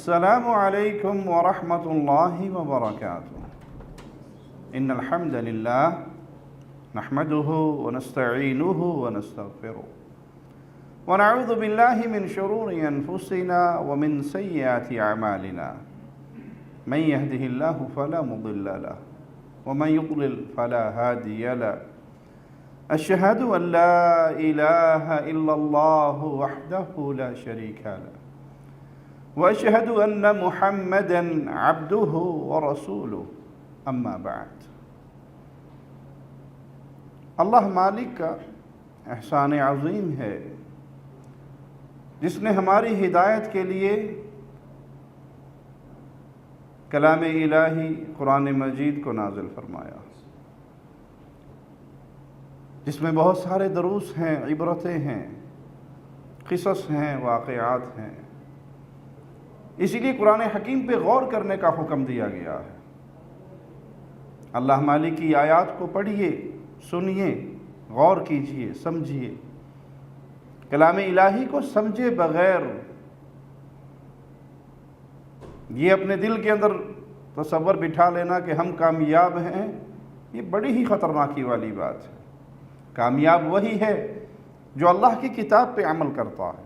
السلام علیکم ورحمۃ اللہ وبرکاتہ ان الحمد للہ نحمده ونستعینه ونستغفره ونعوذ باللہ من شرور انفسنا ومن سیئات اعمالنا من يهده الله فلا مضل له ومن يضلل فلا هادي له أشهد أن لا إله إلا الله وحده لا شريك له وأشهد أن محمدا عبده ورسوله أما بعد اللہ مالک کا احسان عظیم ہے جس نے ہماری ہدایت کے لیے کلام الہی قرآن مجید کو نازل فرمایا، جس میں بہت سارے دروس ہیں، عبرتیں ہیں، قصص ہیں، واقعات ہیں۔ اسی لیے قرآن حکیم پہ غور کرنے کا حکم دیا گیا ہے۔ اللہ مالک کی آیات کو پڑھیے، سنیے، غور کیجیے، سمجھیے۔ کلام الہی کو سمجھے بغیر یہ اپنے دل کے اندر تصور بٹھا لینا کہ ہم کامیاب ہیں، یہ بڑی ہی خطرناکی والی بات ہے۔ کامیاب وہی ہے جو اللہ کی کتاب پہ عمل کرتا ہے،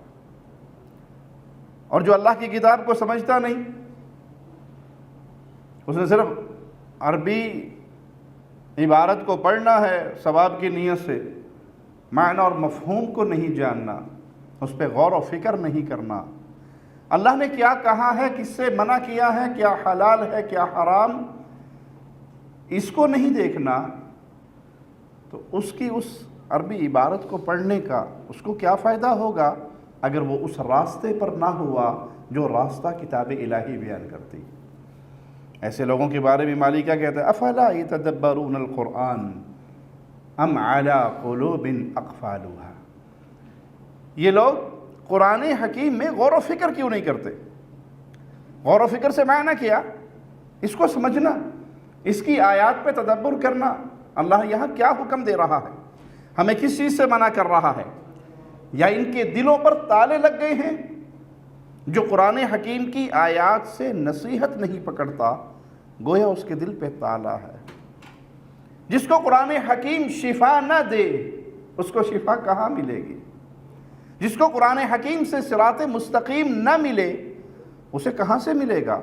اور جو اللہ کی کتاب کو سمجھتا نہیں، اس نے صرف عربی عبارت کو پڑھنا ہے ثواب کی نیت سے، معنی اور مفہوم کو نہیں جاننا، اس پہ غور و فکر نہیں کرنا، اللہ نے کیا کہا ہے، کس سے منع کیا ہے، کیا حلال ہے، کیا حرام، اس کو نہیں دیکھنا، تو اس کی اس عربی عبارت کو پڑھنے کا اس کو کیا فائدہ ہوگا اگر وہ اس راستے پر نہ ہوا جو راستہ کتاب الہی بیان کرتی۔ ایسے لوگوں کے بارے میں مالک کیا کہتا ہے، افلا یتدبرون القرآن ام علی قلوب اقفالها، یہ لوگ قرآن حکیم میں غور و فکر کیوں نہیں کرتے؟ غور و فکر سے معنی کیا؟ اس کو سمجھنا، اس کی آیات پہ تدبر کرنا، اللہ یہاں کیا حکم دے رہا ہے، ہمیں کس چیز سے منع کر رہا ہے، یا ان کے دلوں پر تالے لگ گئے ہیں جو قرآن حکیم کی آیات سے نصیحت نہیں پکڑتا، گویا اس کے دل پہ تالا ہے۔ جس کو قرآن حکیم شفا نہ دے اس کو شفا کہاں ملے گی؟ جس کو قرآن حکیم سے صراط مستقیم نہ ملے اسے کہاں سے ملے گا؟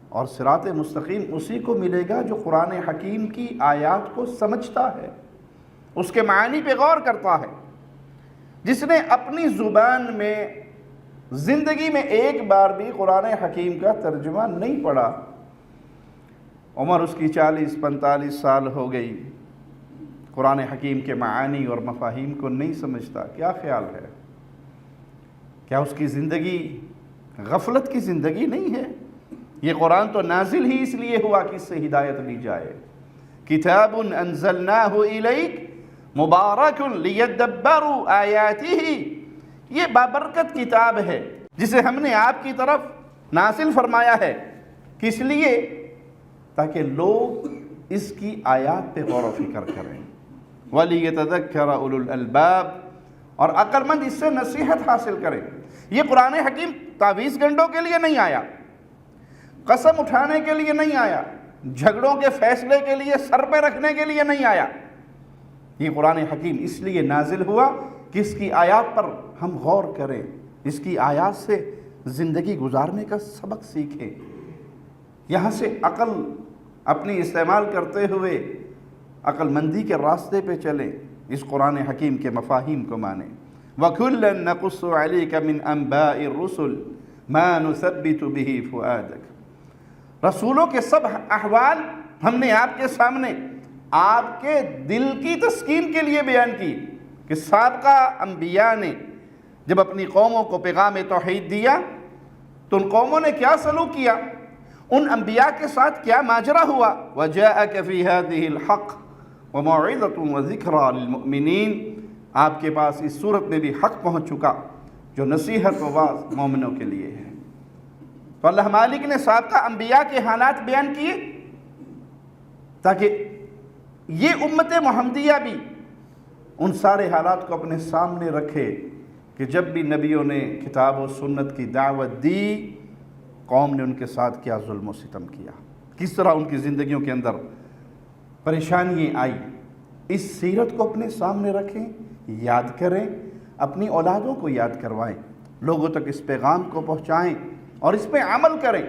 اور صراط مستقیم اسی کو ملے گا جو قرآن حکیم کی آیات کو سمجھتا ہے، اس کے معنی پہ غور کرتا ہے، جس نے اپنی زبان میں زندگی میں ایک بار بھی قرآن حکیم کا ترجمہ نہیں پڑھا، عمر اس کی 40-45 سال ہو گئی، قرآن حکیم کے معانی اور مفاہیم کو نہیں سمجھتا، کیا خیال ہے؟ کیا اس کی زندگی غفلت کی زندگی نہیں ہے؟ یہ قرآن تو نازل ہی اس لیے ہوا کہ اس سے ہدایت لی جائے۔ کتاب انزلناہ الیک مبارک لیدبروا آیاتہ، یہ بابرکت کتاب ہے جسے ہم نے آپ کی طرف نازل فرمایا ہے، کس لیے؟ تاکہ لوگ اس کی آیات پہ غور و فکر کریں۔ وَلِيَتَذَكَّرَ أُولُو الْأَلْبَابِ، اور عقل مند اس سے نصیحت حاصل کریں۔ یہ قرآن حکیم تعویذ گنڈوں کے لیے نہیں آیا، قسم اٹھانے کے لیے نہیں آیا، جھگڑوں کے فیصلے کے لیے سر پہ رکھنے کے لیے نہیں آیا۔ یہ قرآن حکیم اس لیے نازل ہوا کہ اس کی آیات پر ہم غور کریں، اس کی آیات سے زندگی گزارنے کا سبق سیکھیں، یہاں سے عقل اپنی استعمال کرتے ہوئے عقل مندی کے راستے پہ چلیں، اس قرآن حکیم کے مفاہیم کو مانیں۔ وَكُلًّا نَقُصُّ عَلَيْكَ مِنْ أَنْبَاءِ الرُّسُلِ مَا نُثَبِّتُ بِهِ فُؤَادَكَ، رسولوں کے سب احوال ہم نے آپ کے سامنے آپ کے دل کی تسکین کے لیے بیان کی کہ سابقہ انبیاء نے جب اپنی قوموں کو پیغام توحید دیا تو ان قوموں نے کیا سلوک کیا، ان انبیاء کے ساتھ کیا ماجرا ہوا۔ وَجَاءَكَ فِي هَذِهِ الْحَقُّ وَمَوْعِظَةٌ وَذِكْرَى لِلْمُؤْمِنِينَ، آپ کے پاس اس صورت میں بھی حق پہنچ چکا جو نصیحت و واعظ مومنوں کے لیے ہے۔ تو اللہ مالک نے سابقہ انبیاء کے حالات بیان کیے تاکہ یہ امت محمدیہ بھی ان سارے حالات کو اپنے سامنے رکھے کہ جب بھی نبیوں نے کتاب و سنت کی دعوت دی، قوم نے ان کے ساتھ کیا ظلم و ستم کیا، کس طرح ان کی زندگیوں کے اندر پریشانیاں آئی۔ اس سیرت کو اپنے سامنے رکھیں، یاد کریں، اپنی اولادوں کو یاد کروائیں، لوگوں تک اس پیغام کو پہنچائیں اور اس پہ عمل کریں۔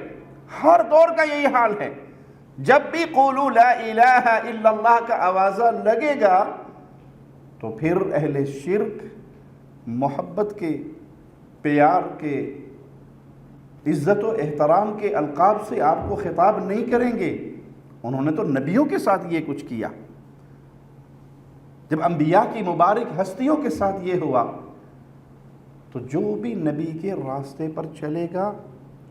ہر دور کا یہی حال ہے، جب بھی قولوا لا الہ الا اللہ کا آوازہ لگے گا تو پھر اہل شرک محبت کے، پیار کے، عزت و احترام کے القاب سے آپ کو خطاب نہیں کریں گے۔ انہوں نے تو نبیوں کے ساتھ یہ کچھ کیا۔ جب انبیاء کی مبارک ہستیوں کے ساتھ یہ ہوا تو جو بھی نبی کے راستے پر چلے گا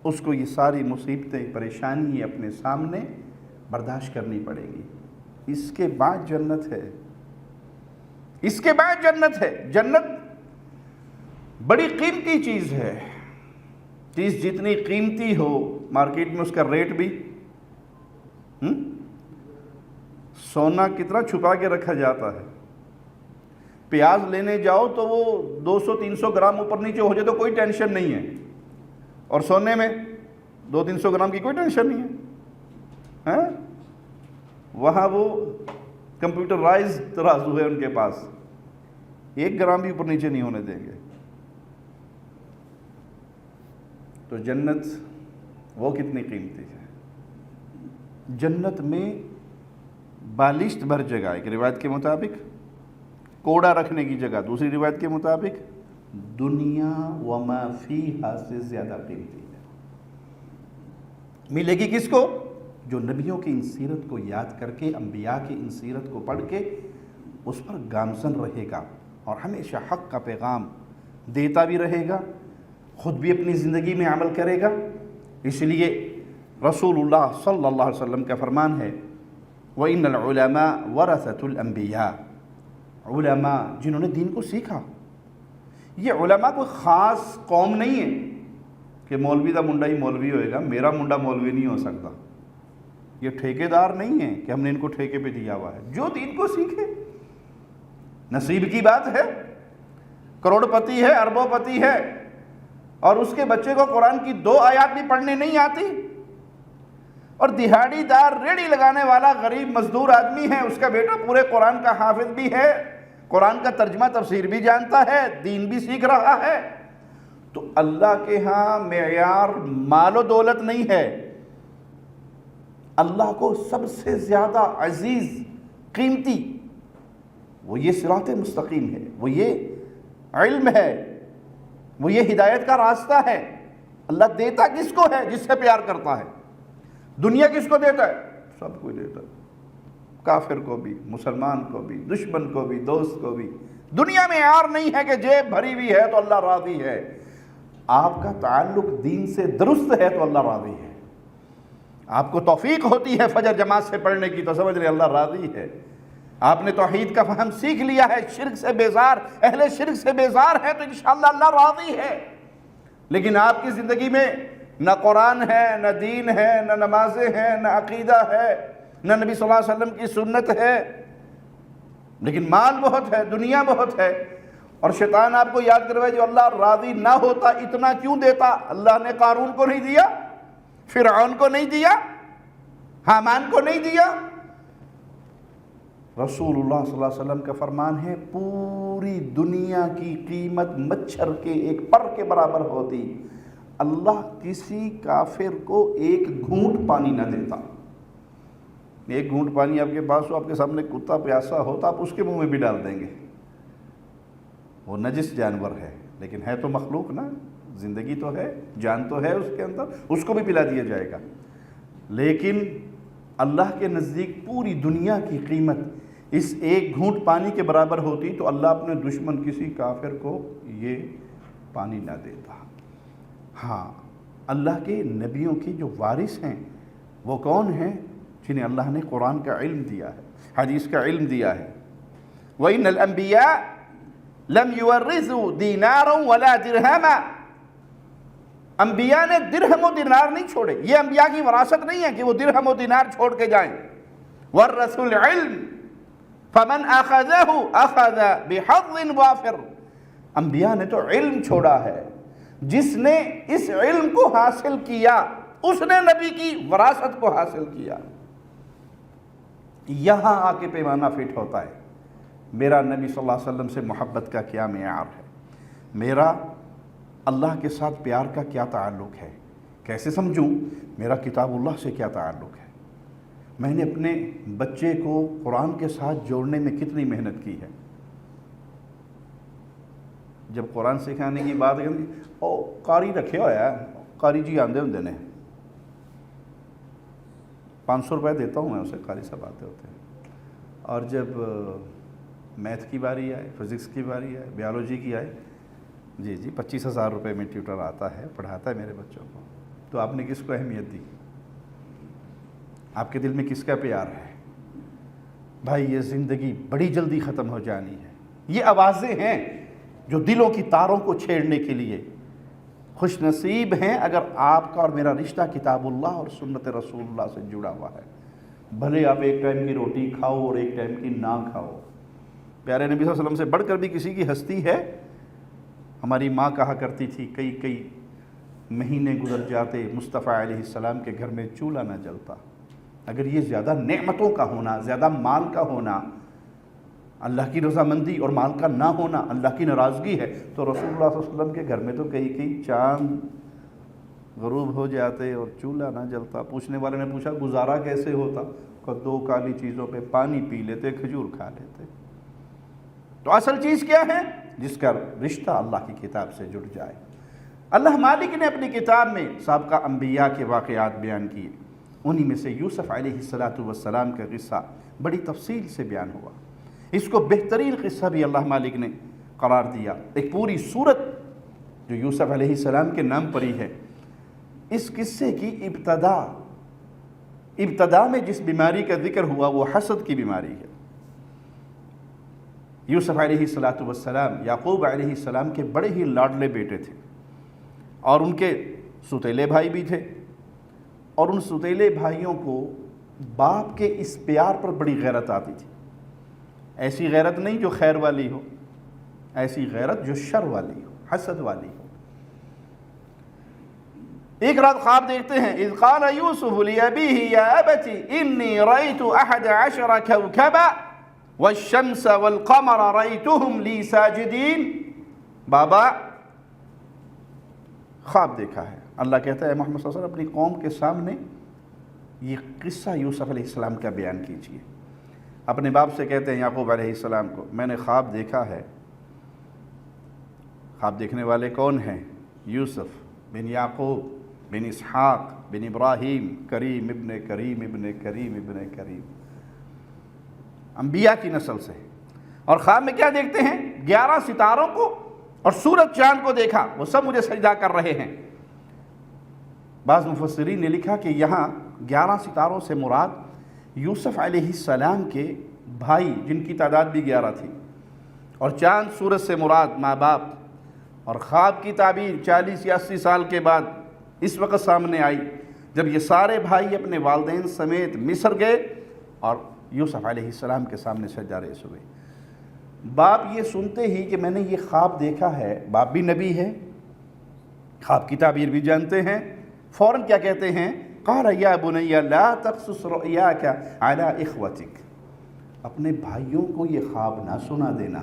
اس کو یہ ساری مصیبتیں، پریشانی اپنے سامنے برداشت کرنی پڑے گی۔ اس کے بعد جنت ہے، اس کے بعد جنت ہے۔ جنت بڑی قیمتی چیز ہے، چیز جتنی قیمتی ہو مارکیٹ میں اس کا ریٹ بھی سونا کتنا چھپا کے رکھا جاتا ہے۔ پیاز لینے جاؤ تو وہ 200-300 گرام اوپر نیچے ہو جائے تو کوئی ٹینشن نہیں ہے، اور سونے میں 200-300 گرام کی کوئی ٹینشن نہیں ہے۔ وہاں وہ کمپیوٹرائز ترازو ہے ان کے پاس، 1 گرام بھی اوپر نیچے نہیں ہونے دیں گے۔ تو جنت وہ کتنی قیمتی ہے۔ جنت میں بالشت بھر جگہ، ایک روایت کے مطابق کوڑا رکھنے کی جگہ، دوسری روایت کے مطابق دنیا وما فیہا سے زیادہ قیمتی ہے۔ ملے گی کس کو؟ جو نبیوں کی ان سیرت کو یاد کر کے، انبیاء کی ان سیرت کو پڑھ کے اس پر گامزن رہے گا اور ہمیشہ حق کا پیغام دیتا بھی رہے گا، خود بھی اپنی زندگی میں عمل کرے گا۔ اس لیے رسول اللہ صلی اللہ علیہ وسلم کا فرمان ہے وَإِنَّ الْعُلَمَاءَ وَرَثَةُ الْأَنْبِيَاءِ، علماء جنہوں نے دین کو سیکھا۔ یہ علماء کوئی خاص قوم نہیں ہے کہ مولوی دا منڈا ہی مولوی ہوئے گا، میرا منڈا مولوی نہیں ہو سکتا۔ یہ ٹھیکیدار نہیں ہے کہ ہم نے ان کو ٹھیکے پہ دیا ہوا ہے، جو دین کو سیکھے۔ نصیب کی بات ہے، کروڑ پتی ہے، اربوں پتی ہے اور اس کے بچے کو قرآن کی 2 آیات بھی پڑھنے نہیں آتی، اور دہاڑی دار ریڑھی لگانے والا غریب مزدور آدمی ہے، اس کا بیٹا پورے قرآن کا حافظ بھی ہے، قرآن کا ترجمہ تفسیر بھی جانتا ہے، دین بھی سیکھ رہا ہے۔ تو اللہ کے ہاں معیار مال و دولت نہیں ہے، اللہ کو سب سے زیادہ عزیز، قیمتی وہ یہ صراط مستقیم ہے، وہ یہ علم ہے، وہ یہ ہدایت کا راستہ ہے۔ اللہ دیتا کس کو ہے؟ جس سے پیار کرتا ہے۔ دنیا کس کو دیتا ہے؟ سب کو دیتا ہے، کافر کو بھی، مسلمان کو بھی، دشمن کو بھی، دوست کو بھی۔ دنیا میں معیار نہیں ہے کہ جیب بھری ہوئی ہے تو اللہ راضی ہے۔ آپ کا تعلق دین سے درست ہے تو اللہ راضی ہے۔ آپ کو توفیق ہوتی ہے فجر جماعت سے پڑھنے کی تو سمجھ رہے اللہ راضی ہے۔ آپ نے توحید کا فہم سیکھ لیا ہے، شرک سے بیزار، اہل شرک سے بیزار ہے تو انشاءاللہ اللہ راضی ہے۔ لیکن آپ کی زندگی میں نہ قرآن ہے، نہ دین ہے، نہ نمازیں ہیں، نہ عقیدہ ہے، نہ نبی صلی اللہ علیہ وسلم کی سنت ہے، لیکن مال بہت ہے، دنیا بہت ہے، اور شیطان آپ کو یاد کروائے جو اللہ راضی نہ ہوتا اتنا کیوں دیتا؟ اللہ نے قارون کو نہیں دیا، فرعون کو نہیں دیا، حامان کو نہیں دیا۔ رسول اللہ صلی اللہ علیہ وسلم کا فرمان ہے پوری دنیا کی قیمت مچھر کے ایک پر کے برابر ہوتی، اللہ کسی کافر کو 1 گھونٹ پانی نہ دیتا۔ 1 گھونٹ پانی آپ کے پاس ہو، آپ کے سامنے کتا پیاسا ہو تو آپ اس کے منہ میں بھی ڈال دیں گے، وہ نجس جانور ہے لیکن ہے تو مخلوق نا، زندگی تو ہے، جان تو ہے اس کے اندر، اس کو بھی پلا دیا جائے گا۔ لیکن اللہ کے نزدیک پوری دنیا کی قیمت اس 1 گھونٹ پانی کے برابر ہوتی تو اللہ اپنے دشمن کسی کافر کو یہ پانی نہ دیتا۔ ہاں، اللہ کے نبیوں کی جو وارث ہیں وہ کون ہیں؟ جنہیں اللہ نے قرآن کا علم دیا ہے، حدیث کا علم دیا ہے۔ وَإِنَّ الْأَنْبِيَاءَ لَمْ يُوَرِّثُوا دِينَارًا وَلَا دِرْهَمًا، انبیاء نے درہم و دینار نہیں چھوڑے، یہ انبیاء کی وراثت نہیں ہے کہ وہ درہم و دینار چھوڑ کے جائیں۔ وَرَّثُوا الْعِلْمَ فَمَنْ أَخَذَهُ أَخَذَ بِحَظٍ وَافِرٍ، انبیاء نے تو علم چھوڑا ہے، جس نے اس علم کو حاصل کیا اس نے نبی کی وراثت کو حاصل کیا۔ یہاں آ کے پیمانہ فٹ ہوتا ہے، میرا نبی صلی اللہ علیہ وسلم سے محبت کا کیا معیار ہے، میرا اللہ کے ساتھ پیار کا کیا تعلق ہے، کیسے سمجھوں میرا کتاب اللہ سے کیا تعلق ہے، میں نے اپنے بچے کو قرآن کے ساتھ جوڑنے میں کتنی محنت کی ہے۔ جب قرآن سکھانے کی بات کریں او قاری رکھے ہوا ہے، قاری جی آندے ہوں نے 500 روپے دیتا ہوں میں اسے، قاری صاحب آتے ہوتے ہیں، اور جب میتھ کی باری آئے، فزکس کی باری آئے، بیالوجی کی آئے، جی 25,000 روپے میں ٹیوٹر آتا ہے، پڑھاتا ہے میرے بچوں کو، تو آپ نے کس کو اہمیت دی؟ آپ کے دل میں کس کا پیار ہے؟ بھائی یہ زندگی بڑی جلدی ختم ہو جانی ہے۔ یہ آوازیں ہیں جو دلوں کی تاروں کو چھیڑنے کے لیے، خوش نصیب ہیں اگر آپ کا اور میرا رشتہ کتاب اللہ اور سنت رسول اللہ سے جڑا ہوا ہے، بھلے آپ ایک ٹائم کی روٹی کھاؤ اور ایک ٹائم کی نہ کھاؤ۔ پیارے نبی صلی اللہ علیہ وسلم سے بڑھ کر بھی کسی کی ہستی ہے؟ ہماری ماں کہا کرتی تھی کئی مہینے گزر جاتے مصطفیٰ علیہ السلام کے گھر میں چولہا نہ جلتا۔ اگر یہ زیادہ نعمتوں کا ہونا، زیادہ مال کا ہونا، اللہ کی رضامندی اور مال کا نہ ہونا اللہ کی ناراضگی ہے، تو رسول اللہ صلی اللہ علیہ وسلم کے گھر میں تو کئی چاند غروب ہو جاتے اور چولہا نہ جلتا۔ پوچھنے والے نے پوچھا گزارا کیسے ہوتا؟ کہ 2 کالی چیزوں پہ پانی پی لیتے، کھجور کھا لیتے۔ تو اصل چیز کیا ہے؟ جس کا رشتہ اللہ کی کتاب سے جڑ جائے۔ اللہ مالک نے اپنی کتاب میں سابقہ انبیاء کے واقعات بیان کیے، انہی میں سے یوسف علیہ السلام کا قصہ بڑی تفصیل سے بیان ہوا۔ اس کو بہترین قصہ بھی اللہ مالک نے قرار دیا۔ ایک پوری سورت جو یوسف علیہ السلام کے نام پر ہی ہے، اس قصے کی ابتدا میں جس بیماری کا ذکر ہوا وہ حسد کی بیماری ہے۔ یوسف علیہ السلام یعقوب علیہ السلام کے بڑے ہی لاڈلے بیٹے تھے، اور ان کے ستیلے بھائی بھی تھے، اور ان ستیلے بھائیوں کو باپ کے اس پیار پر بڑی غیرت آتی تھی۔ ایسی غیرت نہیں جو خیر والی ہو، ایسی غیرت جو شر والی ہو، حسد والی ہو۔ ایک رات خواب دیکھتے ہیں، اذ قال یوسف لأبیہ یا ابت انی رأیت 11 کوکبا والشمس والقمر رأیتهم لی ساجدین۔ بابا خواب دیکھا ہے۔ اللہ کہتا ہے محمد صلی اللہ علیہ وسلم اپنی قوم کے سامنے یہ قصہ یوسف علیہ السلام کا بیان کیجیے۔ اپنے باپ سے کہتے ہیں یعقوب علیہ السلام کو، میں نے خواب دیکھا ہے۔ خواب دیکھنے والے کون ہیں؟ یوسف بن یعقوب بن اسحاق بن ابراہیم، کریم ابن کریم ابن کریم ابن کریم، انبیاء کی نسل سے۔ اور خواب میں کیا دیکھتے ہیں؟ 11 ستاروں کو اور سورج چاند کو دیکھا، وہ سب مجھے سجدہ کر رہے ہیں۔ بعض مفسرین نے لکھا کہ یہاں 11 ستاروں سے مراد یوسف علیہ السلام کے بھائی جن کی تعداد بھی 11 تھی، اور چاند سورج سے مراد ماں باپ۔ اور خواب کی تعبیر 40 یا 80 سال کے بعد اس وقت سامنے آئی جب یہ سارے بھائی اپنے والدین سمیت مصر گئے اور یوسف علیہ السلام کے سامنے سجدہ ریز ہوئے۔ باپ یہ سنتے ہی کہ میں نے یہ خواب دیکھا ہے، باپ بھی نبی ہے، خواب کی تعبیر بھی جانتے ہیں، فوراً کیا کہتے ہیں؟ قال یا بنی لا تقصص رؤیاک علی اخوتک، اپنے بھائیوں کو یہ خواب نہ سنا دینا۔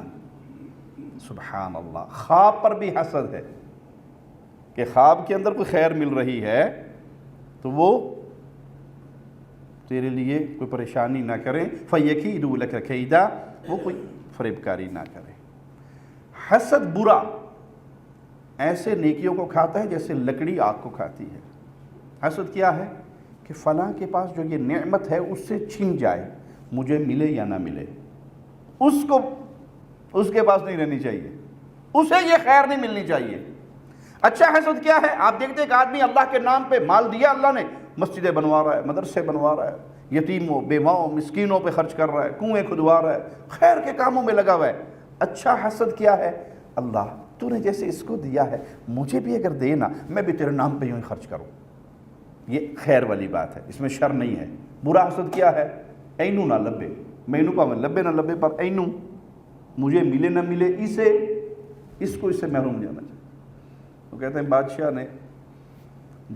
سبحان اللہ، خواب پر بھی حسد ہے کہ خواب کے اندر کوئی خیر مل رہی ہے تو وہ تیرے لیے کوئی پریشانی نہ کریں، فَيَكِيدُوا لَكَ كَيْدًا، وہ کوئی فریب کاری نہ کرے۔ حسد برا ایسے نیکیوں کو کھاتا ہے جیسے لکڑی آگ کو کھاتی ہے۔ حسد کیا ہے؟ کہ فلاں کے پاس جو یہ نعمت ہے اس سے چھن جائے، مجھے ملے یا نہ ملے، اس کے پاس نہیں رہنی چاہیے، اسے یہ خیر نہیں ملنی چاہیے۔ اچھا حسد کیا ہے؟ آپ دیکھتے ہیں کہ آدمی اللہ کے نام پہ مال دیا اللہ نے، مسجدیں بنوا رہا ہے، مدرسے بنوا رہا ہے، یتیموں بیواؤں مسکینوں پہ خرچ کر رہا ہے، کنویں کھدوا رہا ہے، خیر کے کاموں میں لگا ہوا ہے۔ اچھا حسد کیا ہے؟ اللہ تو نے جیسے اس کو دیا ہے مجھے بھی اگر دے نا، میں بھی تیرے نام پہ یوں ہی خرچ کروں۔ یہ خیر والی بات ہے، اس میں شر نہیں ہے۔ برا حسد کیا ہے؟ اینو نہ لبے، مینو پاویں لبے نہ لبے، پر اینو مجھے ملے نہ ملے، اس کو اس سے محروم جانا چاہیے۔ وہ کہتے ہیں بادشاہ نے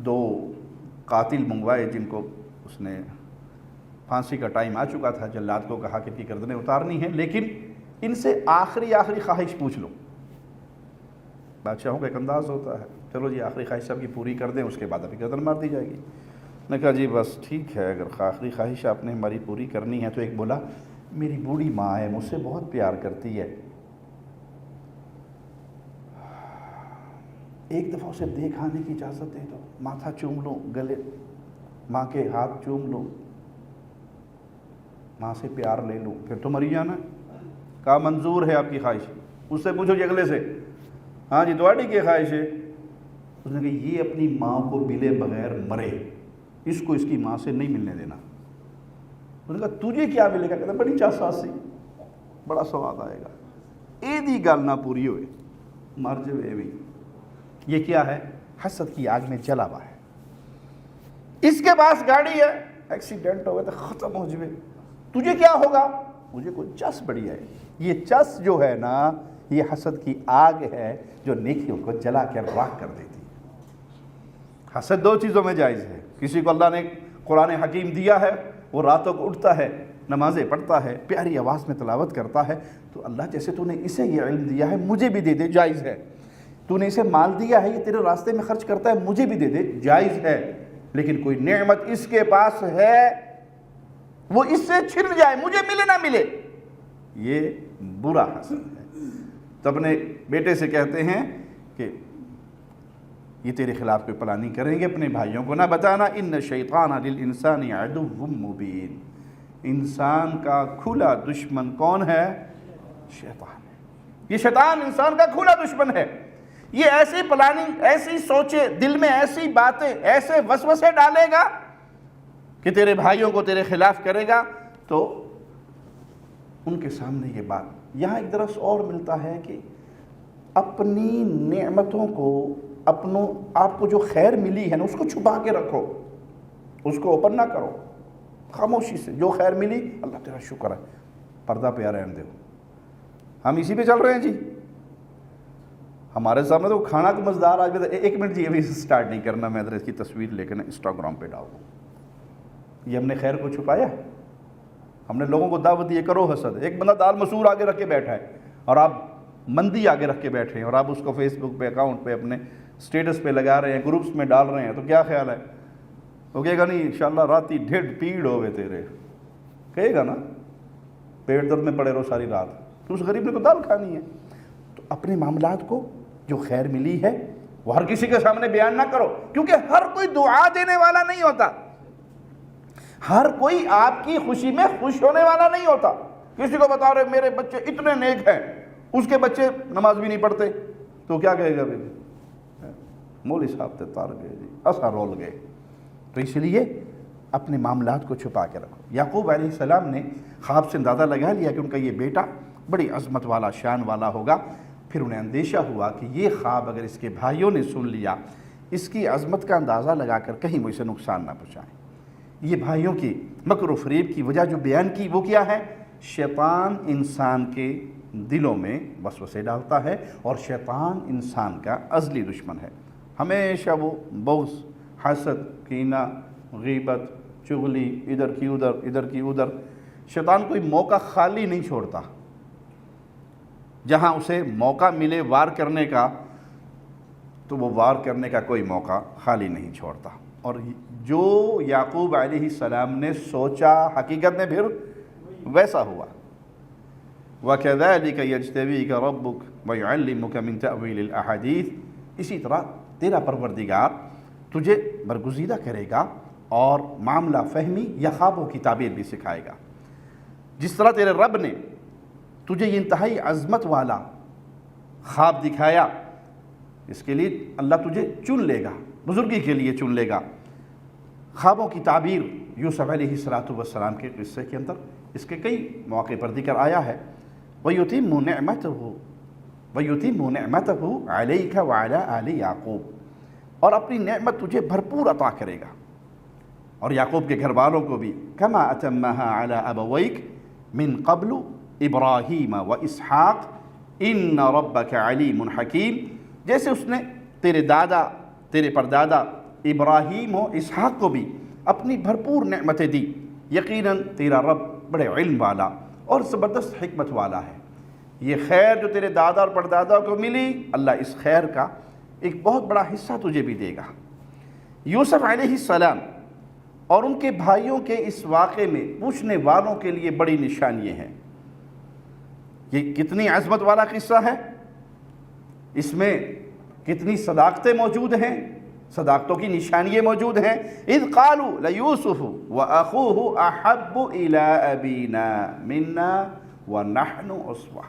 2 قاتل منگوائے جن کو اس نے پھانسی کا ٹائم آ چکا تھا، جلاد کو کہا کہ ان کی گردنیں اتارنی ہیں، لیکن ان سے آخری خواہش پوچھ لو۔ بادشاہوں کا ایک انداز ہوتا ہے، چلو جی آخری خواہش آپ کی پوری کر دیں، اس کے بعد ابھی گردن مار دی جائے گی۔ نے کہا جی بس ٹھیک ہے، اگر آخری خواہش آپ نے ہماری پوری کرنی ہے۔ تو ایک بولا میری بوڑھی ماں ہے، مجھ سے بہت پیار کرتی ہے، ایک دفعہ اسے دیکھ آنے کی اجازت دے دو، ماتھا چوم لوں، گلے ماں کے ہاتھ چوم لوں، ماں سے پیار لے لوں، پھر تو مری جانا۔ کہا منظور ہے آپ کی خواہش۔ اس سے پوچھو جگلے سے، ہاں جی تواڈی کی خواہش ہے؟ اس نے کہا یہ اپنی ماں کو ملے بغیر مرے، اس کو اس کی ماں سے نہیں ملنے دینا۔ اس نے کہا تجھے کیا ملے گا؟ کہتا بڑی چاساسی، بڑا سواد آئے گا۔ ایدی گل نہ پوری ہوئے، مر جائے بھی۔ یہ کیا ہے؟ حسد کی آگ میں جلا ہوا ہے۔ اس کے پاس گاڑی ہے، ایکسیڈنٹ ہو گیا تو ختم ہو جائے، تجھے کیا ہوگا؟ مجھے کوئی چس بڑی ہے۔ یہ چس جو ہے نا، یہ حسد کی آگ ہے جو نیکیوں کو جلا کر راکھ کر دیتی ہے۔ حسد دو چیزوں میں جائز ہے۔ کسی کو اللہ نے قرآن حکیم دیا ہے، وہ راتوں کو اٹھتا ہے، نمازیں پڑھتا ہے، پیاری آواز میں تلاوت کرتا ہے، تو اللہ جیسے تو نے اسے یہ علم دیا ہے مجھے بھی دے دے، جائز ہے۔ تو نے اسے مال دیا ہے، یہ تیرے راستے میں خرچ کرتا ہے، مجھے بھی دے دے، جائز ہے۔ لیکن کوئی نعمت اس کے پاس ہے، وہ اس سے چھن جائے، مجھے ملے نہ ملے، یہ برا حسد ہے۔ تو اپنے بیٹے سے کہتے ہیں کہ یہ تیرے خلاف کوئی پلاننگ کریں گے، اپنے بھائیوں کو نہ بتانا۔ ان الشیطان للانسان عدو مبین، انسان کا کھلا دشمن کون ہے؟ شیطان ہے۔ یہ شیطان انسان کا کھلا دشمن ہے۔ یہ ایسی پلاننگ، ایسی سوچے، دل میں ایسی باتیں، ایسے وسوسے ڈالے گا کہ تیرے بھائیوں کو تیرے خلاف کرے گا۔ تو ان کے سامنے یہ بات، یہاں ایک درس اور ملتا ہے کہ اپنی نعمتوں کو، آپ کو جو خیر ملی ہے نا، اس کو چھپا کے رکھو، اس کو اوپن نہ کرو، خاموشی سے۔ جو خیر ملی اللہ تیرا شکر ہے، پردہ پہ رہنے دو۔ ہم اسی پہ چل رہے ہیں جی۔ ہمارے سامنے تو کھانا کو مزدار آج بھی، ایک منٹ جی ابھی سٹارٹ نہیں کرنا، میں ادھر اس کی تصویر لے کے نا انسٹاگرام پہ ڈال دوں۔ یہ ہم نے خیر کو چھپایا، ہم نے لوگوں کو دعوت دی کرو حسد۔ ایک بندہ دال مسور آگے رکھ کے بیٹھا ہے اور آپ مندی آگے رکھ کے بیٹھے ہیں، اور آپ اس کو فیس بک پہ، اکاؤنٹ پہ، اپنے سٹیٹس پہ لگا رہے ہیں، گروپس میں ڈال رہے ہیں، تو کیا خیال ہے؟ وہ کہے گا نہیں انشاءاللہ راتی ڈھیڈ پیڑ ہوئے تیرے، کہے گا نا، پیٹ درد میں پڑے رہو ساری رات، تو اس غریب نے تو دال کھانی ہے۔ تو اپنے معاملات کو، جو خیر ملی ہے، وہ ہر کسی کے سامنے بیان نہ کرو، کیونکہ ہر کوئی دعا دینے والا نہیں ہوتا، ہر کوئی آپ کی خوشی میں خوش ہونے والا نہیں ہوتا۔ کسی کو بتا رہے میرے بچے اتنے نیک ہیں، اس کے بچے نماز بھی نہیں پڑھتے، تو کیا کہے گا؟ مولی صاحب تے تار گئے جی، اسا رول گئے۔ تو اس لیے اپنے معاملات کو چھپا کے رکھو۔ یعقوب علیہ السلام نے خواب سے اندازہ لگا لیا کہ ان کا یہ بیٹا بڑی عظمت والا، شان والا ہوگا۔ پھر انہیں اندیشہ ہوا کہ یہ خواب اگر اس کے بھائیوں نے سن لیا، اس کی عظمت کا اندازہ لگا کر کہیں وہ اسے نقصان نہ پہنچائیں۔ یہ بھائیوں کی مکر و فریب کی وجہ جو بیان کی وہ کیا ہے؟ شیطان انسان کے دلوں میں وسوسے ڈالتا ہے، اور شیطان انسان کا ازلی دشمن ہے۔ ہمیشہ وہ بغض، حسد، کینہ، غیبت، چغلی، ادھر کی ادھر، ادھر کی ادھر۔ شیطان کوئی موقع خالی نہیں چھوڑتا، جہاں اسے موقع ملے وار کرنے کا تو وہ وار کرنے کا کوئی موقع خالی نہیں چھوڑتا۔ اور جو یعقوب علیہ السلام نے سوچا حقیقت میں پھر ویسا ہوا۔ وَكَذَلِكَ يَجْتَبِيكَ رَبُّكَ وَيُعَلِّمُكَ مِن تَأْوِيلِ الْأَحَادِيثِ، اسی طرح تیرا پروردگار تجھے برگزیدہ کرے گا اور معاملہ فہمی یا خوابوں کی تعبیر بھی سکھائے گا۔ جس طرح تیرے رب نے تجھے یہ انتہائی عظمت والا خواب دکھایا، اس کے لیے اللہ تجھے چن لے گا، بزرگی کے لیے چن لے گا۔ خوابوں کی تعبیر یوسف علیہ السلام کے قصے کے اندر اس کے کئی مواقع پر ذکر آیا ہے۔ وَيُتِمُّ نِعْمَتَهُ عَلَيْكَ وَعَلَىٰ آلِ يَعْقُوبَ، اور اپنی نعمت تجھے بھرپور عطا کرے گا، اور یعقوب کے گھر والوں کو بھی۔ كَمَا أَتَمَّهَا عَلَىٰ أَبَوَيْكَ مِن قَبْلُ إِبْرَاهِيمَ وَإِسْحَاقَ إِنَّ رَبَّكَ عَلِيمٌ حَكِيمٌ، جیسے اس نے تیرے دادا، تیرے پردادا ابراہیم و اسحاق کو بھی اپنی بھرپور نعمتیں دی۔ یقیناً تیرا رب بڑے علم والا اور زبردست حکمت والا ہے۔ یہ خیر جو تیرے دادا اور پردادا کو ملی، اللہ اس خیر کا ایک بہت بڑا حصہ تجھے بھی دے گا۔ یوسف علیہ السلام اور ان کے بھائیوں کے اس واقعے میں پوچھنے والوں کے لیے بڑی نشانیاں ہیں۔ یہ کتنی عظمت والا قصہ ہے، اس میں کتنی صداقتیں موجود ہیں، صداقتوں کی نشانیاں موجود ہیں۔ اذ قالوا لیوسف واخوہ احب الی ابینا منا ونحن عصبہ۔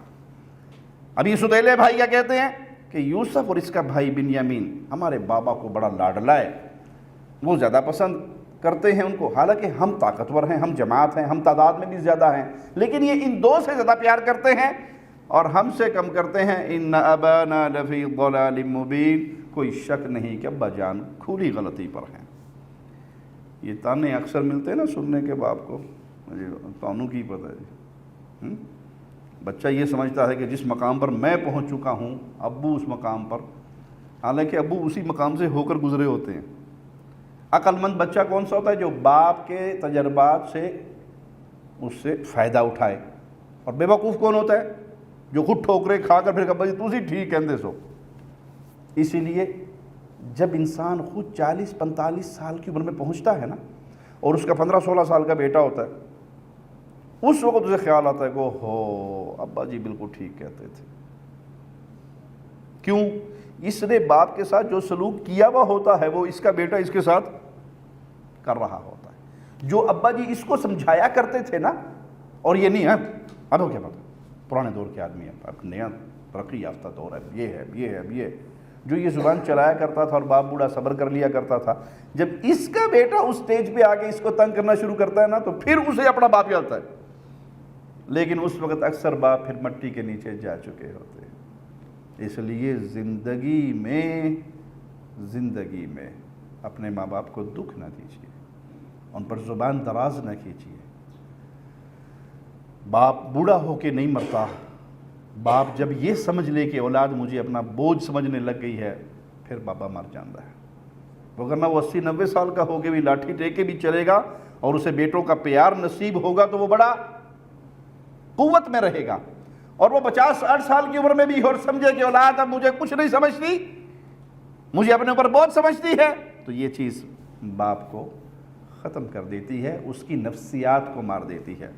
ابھی ستیلے بھائی کیا کہتے ہیں کہ یوسف اور اس کا بھائی بنیامین ہمارے بابا کو بڑا لاڈلا ہے، وہ زیادہ پسند کرتے ہیں ان کو، حالانکہ ہم طاقتور ہیں، ہم جماعت ہیں، ہم تعداد میں بھی زیادہ ہیں، لیکن یہ ان دو سے زیادہ پیار کرتے ہیں اور ہم سے کم کرتے ہیں۔ ان ابانا لفی ضلال مبین، کوئی شک نہیں کہ ابا جان کھلی غلطی پر ہیں۔ یہ تانے اکثر ملتے ہیں نا سننے کے باپ کو، مجھے تانوں کی پتہ ہے۔ بچہ یہ سمجھتا ہے کہ جس مقام پر میں پہنچ چکا ہوں ابو اس مقام پر، حالانکہ ابو اسی مقام سے ہو کر گزرے ہوتے ہیں۔ عقل مند بچہ کون سا ہوتا ہے؟ جو باپ کے تجربات سے اس سے فائدہ اٹھائے، اور بے وقوف کون ہوتا ہے؟ جو خود ٹھوکرے کھا کر پھر ابا جی تسی ٹھیک کہندے سو۔ اسی لیے جب انسان خود 40-45 سال کی عمر میں پہنچتا ہے نا، اور اس کا 15-16 سال کا بیٹا ہوتا ہے، اس وقت اسے خیال آتا ہے کہ ہو ابا جی بالکل ٹھیک کہتے تھے۔ کیوں؟ اس نے باپ کے ساتھ جو سلوک کیا ہوا ہوتا ہے وہ اس کا بیٹا اس کے ساتھ کر رہا ہوتا ہے۔ جو ابا جی اس کو سمجھایا کرتے تھے نا، اور یہ نہیں ہے اب کیا پتہ، پرانے دور کے آدمی ہے، اب نیا ترقی یافتہ دور ہے، یہ ہے یہ ہے یہ، جو یہ زبان چلایا کرتا تھا اور باپ بوڑھا صبر کر لیا کرتا تھا، جب اس کا بیٹا اس سٹیج پہ آ کے اس کو تنگ کرنا شروع کرتا ہے نا تو پھر اسے اپنا باپ یاد آتا ہے۔ لیکن اس وقت اکثر باپ پھر مٹی کے نیچے جا چکے ہوتے ہیں۔ اس لیے زندگی میں اپنے ماں باپ کو دکھ نہ دیجیے، ان پر زبان دراز نہ کیجیے۔ باپ بوڑھا ہو کے نہیں مرتا، باپ جب یہ سمجھ لے کہ اولاد مجھے اپنا بوجھ سمجھنے لگ گئی ہے پھر بابا مر جاتا ہے۔ وگرنہ وہ 80-90 سال کا ہو کے بھی لاٹھی ٹیک کے بھی چلے گا اور اسے بیٹوں کا پیار نصیب ہوگا تو وہ بڑا قوت میں رہے گا، اور وہ 50-60 سال کی عمر میں بھی اور سمجھے کہ اولاد اب مجھے کچھ نہیں سمجھتی، مجھے اپنے اوپر بہت سمجھتی ہے، تو یہ چیز باپ کو ختم کر دیتی ہے، اس کی نفسیات کو مار دیتی ہے۔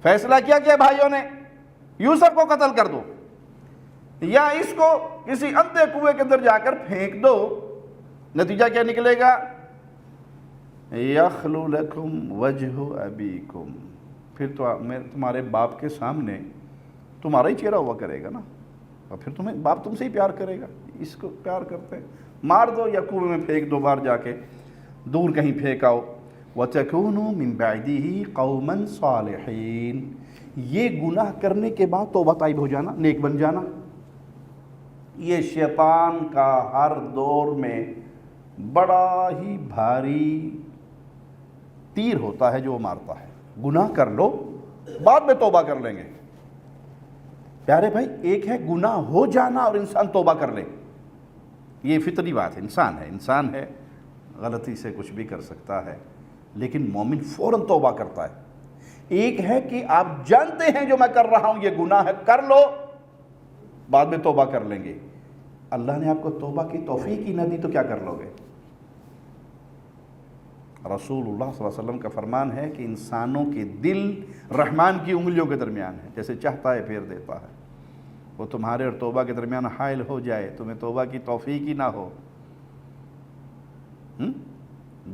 فیصلہ کیا بھائیوں نے؟ یوسف کو قتل کر دو یا اس کو کسی اندھے کنویں کے اندر جا کر پھینک دو۔ نتیجہ کیا نکلے گا؟ یخلو لکم وجہ ابیکم، پھر تو تمہارے باپ کے سامنے تمہارا ہی چہرہ ہوا کرے گا نا، اور پھر تمہیں باپ تم سے ہی پیار کرے گا۔ اس کو پیار کرتے ہیں، مار دو یا کنویں میں پھینک دو، باہر جا کے دور کہیں پھینک آؤ۔ وَتَكُونُوا مِن بَعْدِهِ قَوْمًا صَالِحِينَ، یہ گناہ کرنے کے بعد توبہ طائب ہو جانا، نیک بن جانا۔ یہ شیطان کا ہر دور میں بڑا ہی بھاری تیر ہوتا ہے جو وہ مارتا ہے۔ گناہ کر لو بعد میں توبہ کر لیں گے۔ پیارے بھائی، ایک ہے گناہ ہو جانا اور انسان توبہ کر لے، یہ فطری بات ہے، انسان ہے غلطی سے کچھ بھی کر سکتا ہے، لیکن مومن فوراً توبہ کرتا ہے۔ ایک ہے کہ آپ جانتے ہیں جو میں کر رہا ہوں یہ گناہ ہے، کر لو بعد میں توبہ کر لیں گے۔ اللہ نے آپ کو توبہ کی توفیق ہی نہ دی تو کیا کر لو گے؟ رسول اللہ صلی اللہ علیہ وسلم کا فرمان ہے کہ انسانوں کے دل رحمان کی انگلیوں کے درمیان ہے، جیسے چاہتا ہے پھیر دیتا ہے۔ وہ تمہارے اور توبہ کے درمیان حائل ہو جائے، تمہیں توبہ کی توفیق ہی نہ ہو۔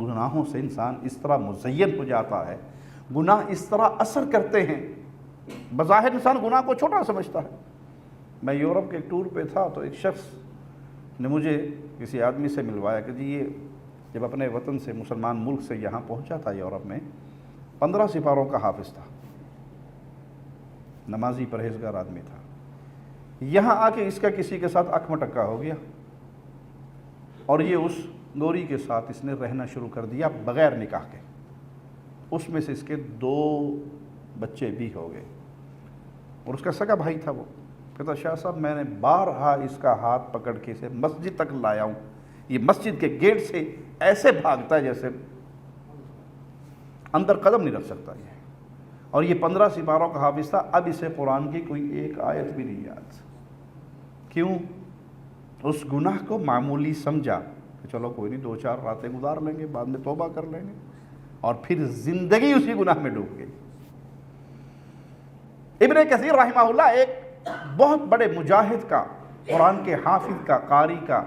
گناہوں سے انسان اس طرح مزین ہو جاتا ہے، گناہ اس طرح اثر کرتے ہیں، بظاہر انسان گناہ کو چھوٹا سمجھتا ہے۔ میں یورپ کے ایک ٹور پہ تھا تو ایک شخص نے مجھے کسی آدمی سے ملوایا کہ جی یہ جب اپنے وطن سے مسلمان ملک سے یہاں پہنچا تھا یورپ میں، 15 سپاروں کا حافظ تھا، نمازی پرہیزگار آدمی تھا۔ یہاں آ کے اس کا کسی کے ساتھ اک مٹکا ہو گیا اور یہ اس گوری کے ساتھ اس نے رہنا شروع کر دیا بغیر نکاح کے۔ اس میں سے اس کے 2 بچے بھی ہو گئے اور اس کا سگا بھائی تھا۔ وہ کہتا شاہ صاحب میں نے بارہا اس کا ہاتھ پکڑ کے اسے مسجد تک لایا ہوں، یہ مسجد کے گیٹ سے ایسے بھاگتا ہے جیسے اندر قدم نہیں رکھ سکتا یہ. اور یہ 15 سپاروں کا حافظ تھا. اب اسے قرآن کی کوئی ایک آیت بھی نہیں یاد. کیوں؟ اس گناہ کو معمولی سمجھا کہ چلو کوئی نہیں 2-4 راتیں گزار لیں گے، بعد میں توبہ کر لیں گے، اور پھر زندگی اسی گناہ میں ڈوب گئی. ابن کثیر رحمہ اللہ ایک بہت بڑے مجاہد کا، قرآن کے حافظ کا، قاری کا،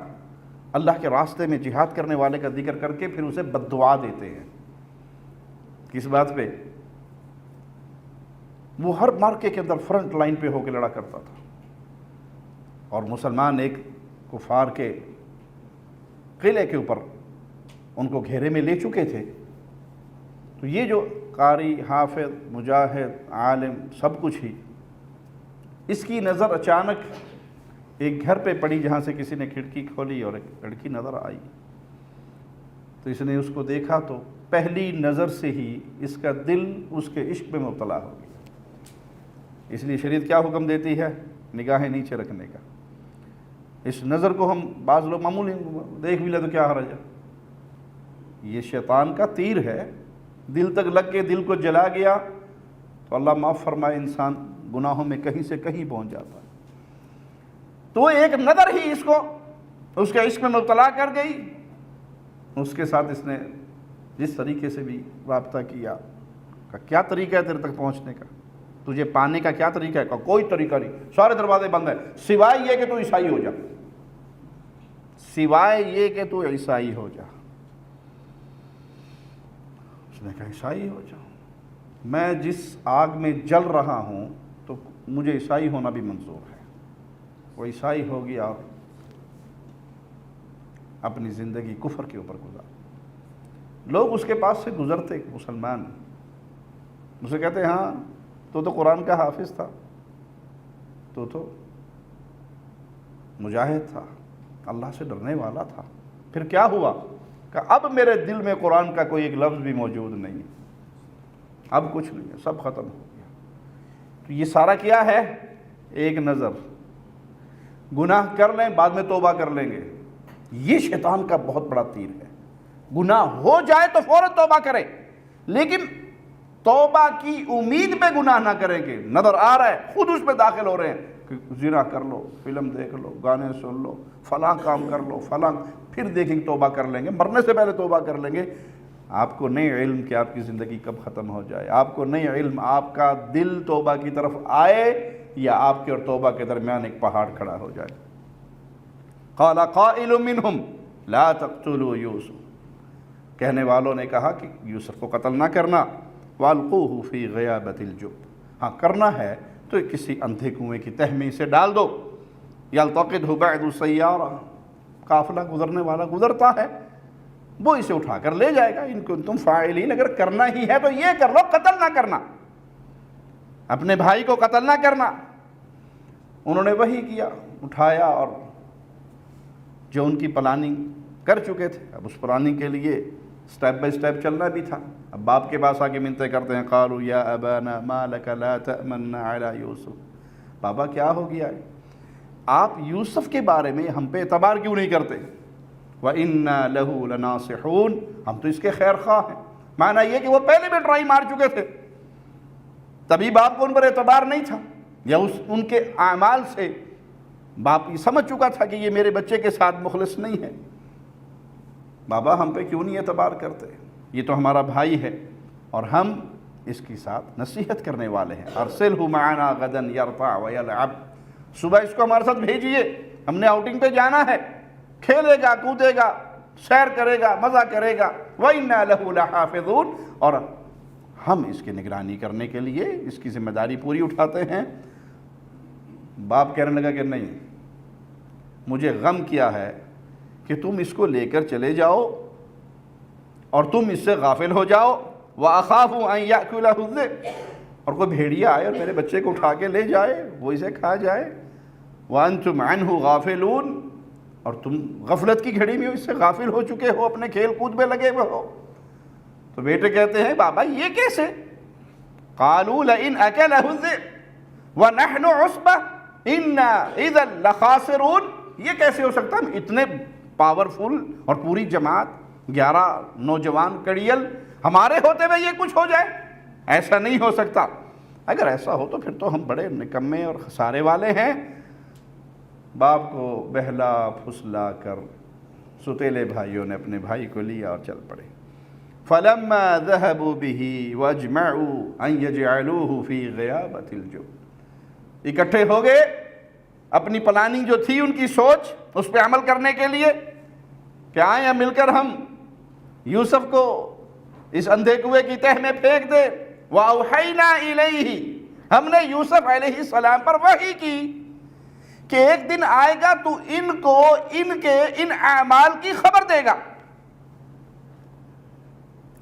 اللہ کے راستے میں جہاد کرنے والے کا ذکر کر کے پھر اسے بد دعا دیتے ہیں. کس بات پہ؟ وہ ہر مارکے کے اندر فرنٹ لائن پہ ہو کے لڑا کرتا تھا، اور مسلمان ایک کفار کے قلعے کے اوپر ان کو گھیرے میں لے چکے تھے. تو یہ جو قاری، حافظ، مجاہد، عالم، سب کچھ ہی، اس کی نظر اچانک ایک گھر پہ پڑی جہاں سے کسی نے کھڑکی کھولی اور ایک لڑکی نظر آئی. تو اس نے اس کو دیکھا تو پہلی نظر سے ہی اس کا دل اس کے عشق میں مبتلا ہو گیا. اس لیے شریعت کیا حکم دیتی ہے؟ نگاہیں نیچے رکھنے کا. اس نظر کو ہم بعض لوگ معمولی دیکھ بھی لے تو کیا حرج ہے. یہ شیطان کا تیر ہے، دل تک لگ کے دل کو جلا گیا تو اللہ معاف فرمائے انسان گناہوں میں کہیں سے کہیں پہنچ جاتا ہے. تو ایک نظر ہی اس کو اس کے عشق میں مبتلا کر گئی. اس کے ساتھ اس نے جس طریقے سے بھی رابطہ کیا کہ کیا طریقہ ہے تیرے تک پہنچنے کا، تجھے پانے کا کیا طریقہ ہے؟ کوئی طریقہ نہیں، سارے دروازے بند ہیں سوائے یہ کہ تو عیسائی ہو جا، سوائے یہ کہ تو عیسائی ہو جا. اس نے کہا عیسائی ہو جاؤ؟ میں جس آگ میں جل رہا ہوں تو مجھے عیسائی ہونا بھی منظور ہے. وہ عیسائی ہو گیا اور اپنی زندگی کفر کے اوپر گزار. لوگ اس کے پاس سے گزرتے، مسلمان اسے کہتے ہاں تو قرآن کا حافظ تھا، تو مجاہد تھا، اللہ سے ڈرنے والا تھا. پھر کیا ہوا کہ اب میرے دل میں قرآن کا کوئی ایک لفظ بھی موجود نہیں، اب کچھ نہیں ہے، سب ختم ہو گیا. تو یہ سارا کیا ہے؟ ایک نظر. گناہ کر لیں بعد میں توبہ کر لیں گے. یہ شیطان کا بہت بڑا تیر ہے. گناہ ہو جائے تو فوراً توبہ کریں، لیکن توبہ کی امید پہ گناہ نہ کریں کہ نظر آ رہا ہے خود اس پہ داخل ہو رہے ہیں کہ زنا کر لو، فلم دیکھ لو، گانے سن لو، فلاں کام کر لو، فلاں، پھر دیکھیں توبہ کر لیں گے، مرنے سے پہلے توبہ کر لیں گے. آپ کو نہیں علم کہ آپ کی زندگی کب ختم ہو جائے. آپ کو نہیں علم آپ کا دل توبہ کی طرف آئے یا آپ کے اور توبہ کے درمیان ایک پہاڑ کھڑا ہو جائے. قال قائل منہم لا تقتلوا یوسف، کہنے والوں نے کہا کہ یوسف کو قتل نہ کرنا. والقوہ فی غیابت الجب، ہاں کرنا ہے تو کسی اندھے کنویں کی تہ میں اسے ڈال دو. یلتقطہ بعض السیارہ، قافلہ گزرنے والا گزرتا ہے وہ اسے اٹھا کر لے جائے گا. ان کنتم فاعلین، اگر کرنا ہی ہے تو یہ کر لو، قتل نہ کرنا، اپنے بھائی کو قتل نہ کرنا. انہوں نے وہی کیا، اٹھایا، اور جو ان کی پلاننگ کر چکے تھے اب اس پلاننگ کے لیے سٹیپ بائی سٹیپ چلنا بھی تھا. اب باپ کے پاس آگے منتیں کرتے ہیں، قالوا یا ابانا ما لک لا تأمنا علی یوسف، بابا کیا ہو گیا ہے، آپ یوسف کے بارے میں ہم پہ اعتبار کیوں نہیں کرتے؟ وَإِنَّا لَهُ لَنَاصِحُونَ، ہم تو اس کے خیر خواہ ہیں. معنی یہ کہ وہ پہلے بھی ٹرائی مار چکے تھے، تبھی باپ کو ان پر اعتبار نہیں تھا، یا ان کے اعمال سے باپ یہ سمجھ چکا تھا کہ یہ میرے بچے کے ساتھ مخلص نہیں ہے. بابا ہم پہ کیوں نہیں اعتبار کرتے؟ یہ تو ہمارا بھائی ہے اور ہم اس کے ساتھ نصیحت کرنے والے ہیں. ارسلہ معنا غدا یرتع ویلعب، صبح اس کو ہمارے ساتھ بھیجیے، ہم نے آؤٹنگ پہ جانا ہے، کھیلے گا، کودے گا، سیر کرے گا، مزہ کرے گا. وَإِنَّا لَهُ لَحَافِظُونَ، اور ہم اس کی نگرانی کرنے کے لیے اس کی ذمہ داری پوری اٹھاتے ہیں. باپ کہنے لگا کہ نہیں، مجھے غم کیا ہے کہ تم اس کو لے کر چلے جاؤ اور تم اس سے غافل ہو جاؤ. وَأَخَافُ أَن يَأْكُلَهُ الذِّئْبُ، اور کوئی بھیڑیا آئے اور میرے بچے کو اٹھا کے لے جائے، وہ اسے کھا جائے. وَأَنْتُمْ عَنْهُ غَافِلُونَ، اور تم غفلت کی گھڑی میں اس سے غافل ہو چکے ہو، اپنے کھیل کود میں لگے ہوئے ہو. تو بیٹے کہتے ہیں بابا یہ کیسے؟ قَالُوا لَئِنْ أَكَلَهُ الذِّئْبُ وَنَحْنُ عُصْبَةٌ إِنَّا إِذًا لَخَاسِرُونَ، یہ کیسے ہو سکتا ہے؟ ہم اتنے پاورفل اور پوری جماعت 11 نوجوان کڑیل ہمارے ہوتے ہوئے یہ کچھ ہو جائے؟ ایسا نہیں ہو سکتا۔ اگر ایسا ہو تو پھر تو ہم بڑے نکمے اور خسارے والے ہیں۔ باپ کو بہلا پھسلا کر ستیلے بھائیوں نے اپنے بھائی کو لیا اور چل پڑے۔ فَلَمَّا ذَهَبُوا بِهِ وَأَجْمَعُوا أَن يَجْعَلُوهُ فِي غِيَابَةِ الْجُبِّ، اکٹھے ہو گئے اپنی پلاننگ جو تھی ان کی سوچ اس پہ عمل کرنے کے لیے کہ آئیں مل کر ہم یوسف کو اس اندھے کنویں کی تہ میں پھینک دے۔ وَأَوْحَيْنَا إِلَيْهِ، ہم نے یوسف علیہ السلام پر وحی کی کہ ایک دن آئے گا تو ان کو ان کے ان اعمال کی خبر دے گا۔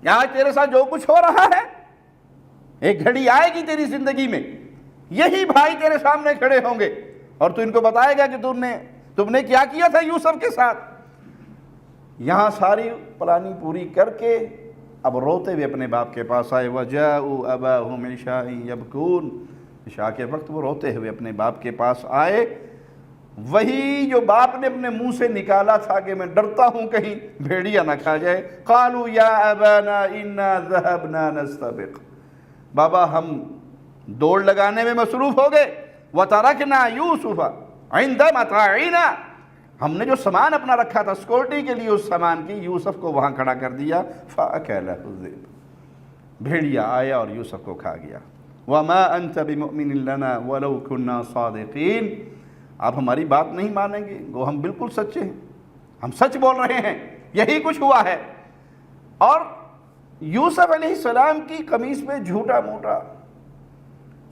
یہاں تیرے ساتھ جو کچھ ہو رہا ہے ایک گھڑی آئے گی تیری زندگی میں، یہی بھائی تیرے سامنے کھڑے ہوں گے اور تو ان کو بتائے گا کہ تم نے کیا کیا تھا یوسف کے ساتھ۔ یہاں ساری پلاننگ پوری کر کے اب روتے ہوئے اپنے باپ کے پاس آئے۔ وَجَاءُوا أَبَاهُمْ عِشَاءً يَبْكُونَ، عشاء کے وقت وہ روتے ہوئے اپنے باپ کے پاس آئے، وہی جو باپ نے اپنے منہ سے نکالا تھا کہ میں ڈرتا ہوں کہیں بھیڑیا نہ کھا جائے۔ قالوا یا ابانا انا ذهبنا نستبق، بابا ہم دوڑ لگانے میں مصروف ہو گئے۔ وترکنا یوسف عند متاعنا، ہم نے جو سامان اپنا رکھا تھا سیکورٹی کے لیے اس سامان کی، یوسف کو وہاں کھڑا کر دیا۔ فاکلہ الذئب، بھیڑیا آیا اور یوسف کو کھا گیا۔ وما انت بمؤمن لنا ولو كنا صادقین، آپ ہماری بات نہیں مانیں گے گو ہم بالکل سچے ہیں، ہم سچ بول رہے ہیں، یہی کچھ ہوا ہے۔ اور یوسف علیہ السلام کی قمیص پہ جھوٹا موٹا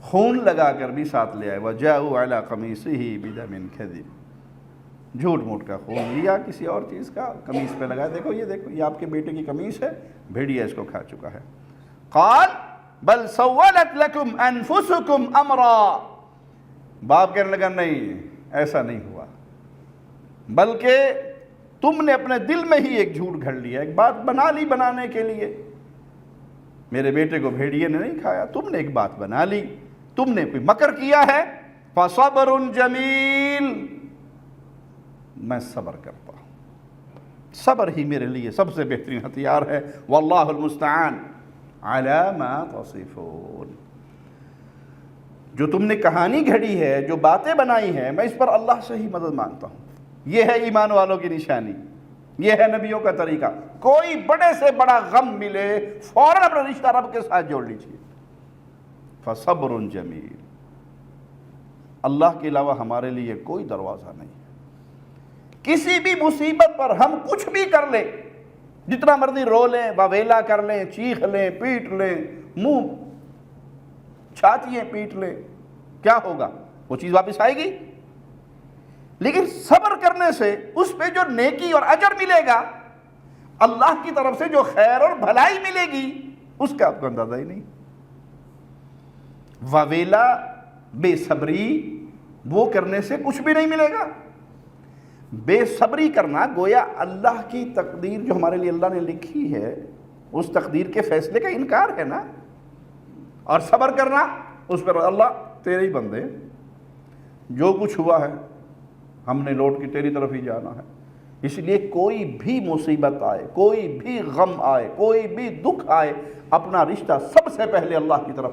خون لگا کر بھی ساتھ لے آئے۔ وَجَاءُوا عَلَىٰ قَمِيصِهِ بِدَمٍ كَذِبٍ، جھوٹ موٹ کا خون لیا کسی اور چیز کا، قمیص پہ لگایا، دیکھو یہ آپ کے بیٹے کی قمیص ہے، بھیڑیا اس کو کھا چکا ہے۔ قال بل سولت لکم انفسکم امرا، باپ کہنے لگا نہیں ایسا نہیں ہوا، بلکہ تم نے اپنے دل میں ہی ایک جھوٹ گھڑ لیا، ایک بات بنا لی بنانے کے لیے۔ میرے بیٹے کو بھیڑیے نے نہیں کھایا، تم نے ایک بات بنا لی، تم نے کوئی مکر کیا ہے۔ فصبر جمیل، میں صبر کرتا ہوں، صبر ہی میرے لیے سب سے بہترین ہتھیار ہے۔ واللہ المستعان علی ما تصفون، جو تم نے کہانی گھڑی ہے، جو باتیں بنائی ہیں، میں اس پر اللہ سے ہی مدد مانگتا ہوں۔ یہ ہے ایمان والوں کی نشانی، یہ ہے نبیوں کا طریقہ۔ کوئی بڑے سے بڑا غم ملے فوراً اپنا رشتہ رب کے ساتھ جوڑ لیجیے۔ فصبر جمیل، اللہ کے علاوہ ہمارے لیے کوئی دروازہ نہیں۔ کسی بھی مصیبت پر ہم کچھ بھی کر لیں، جتنا مرضی رو لیں، واویلا کر لیں، چیخ لیں، پیٹ لیں، منہ چھاتیاں پیٹ لیں، کیا ہوگا؟ وہ چیز واپس آئے گی۔ لیکن صبر کرنے سے اس پہ جو نیکی اور اجر ملے گا، اللہ کی طرف سے جو خیر اور بھلائی ملے گی، اس کا آپ کو اندازہ ہی نہیں۔ واویلا، بے صبری، وہ کرنے سے کچھ بھی نہیں ملے گا۔ بے صبری کرنا گویا اللہ کی تقدیر جو ہمارے لیے اللہ نے لکھی ہے، اس تقدیر کے فیصلے کا انکار ہے نا۔ اور صبر کرنا اس پر اللہ تیرے ہی بندے، جو کچھ ہوا ہے ہم نے لوٹ کے تیری طرف ہی جانا ہے۔ اس لیے کوئی بھی مصیبت آئے، کوئی بھی غم آئے، کوئی بھی دکھ آئے، اپنا رشتہ سب سے پہلے اللہ کی طرف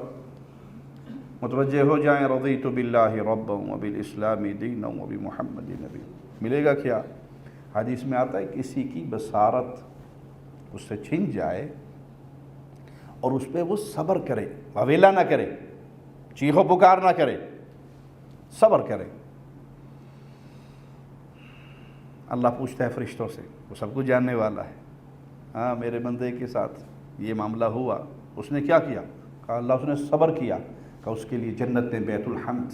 متوجہ ہو جائیں۔ رضیت باللہ ربا وبالاسلام دینا وبمحمد نبی، ملے گا کیا؟ حدیث میں آتا ہے کسی کی بصارت اس سے چھن جائے اور اس پہ وہ صبر کرے، واویلا نہ کرے، چیخو پکار نہ کرے، صبر کرے، اللہ پوچھتا ہے فرشتوں سے، وہ سب کچھ جاننے والا ہے، ہاں میرے بندے کے ساتھ یہ معاملہ ہوا، اس نے کیا کیا؟ کہا اللہ اس نے صبر کیا، کہ اس کے لیے جنت میں بیت الحمد،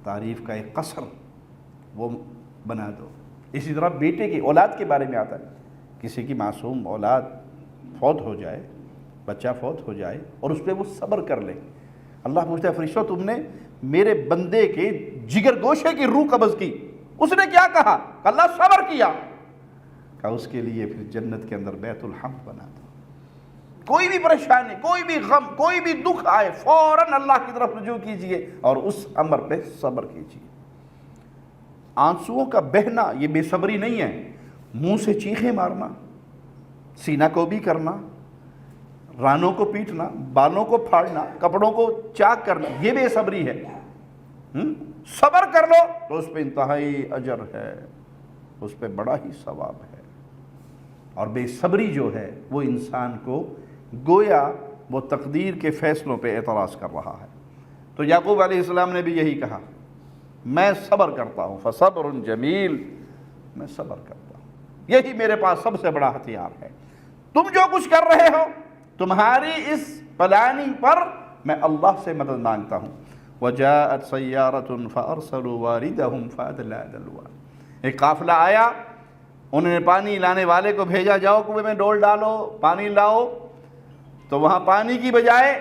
تعریف کا ایک قصر وہ بنا دو۔ اسی طرح بیٹے کی اولاد کے بارے میں آتا ہے، کسی کی معصوم اولاد فوت ہو جائے، بچہ فوت ہو جائے اور اس پہ وہ صبر کر لے، اللہ پوچھتا ہے فرشتوں تم نے میرے بندے کے جگر گوشے کی روح قبض کی، اس نے کیا کہا؟ اللہ صبر کیا، کہا اس کے لیے پھر جنت کے اندر بیت الحمد بنا دو۔ کوئی بھی پریشانی، کوئی بھی غم، کوئی بھی دکھ آئے، فوراً اللہ کی طرف رجوع کیجئے اور اس امر پہ صبر کیجئے۔ آنسوؤں کا بہنا یہ بے صبری نہیں ہے، منہ سے چیخیں مارنا، سینہ کو بھی کرنا، رانوں کو پیٹنا، بالوں کو پھاڑنا، کپڑوں کو چاک کرنا، یہ بے صبری ہے۔ صبر کر لو تو اس پہ انتہائی اجر ہے، اس پہ بڑا ہی ثواب ہے۔ اور بے صبری جو ہے وہ انسان کو گویا وہ تقدیر کے فیصلوں پہ اعتراض کر رہا ہے۔ تو یعقوب علیہ السلام نے بھی یہی کہا، میں صبر کرتا ہوں، فصبر جمیل، میں صبر کرتا ہوں، یہی میرے پاس سب سے بڑا ہتھیار ہے۔ تم جو کچھ کر رہے ہو، تمہاری اس پلاننگ پر میں اللہ سے مدد مانگتا ہوں۔ وَجَاءَتْ سَيَّارَةٌ فَأَرْسَلُوا وَارِدَهُمْ فَأَدْلَىٰ دَلْوَىٰ، ایک قافلہ آیا، انہوں نے پانی لانے والے کو بھیجا، جاؤ کنویں میں ڈول ڈالو، پانی لاؤ۔ تو وہاں پانی کی بجائے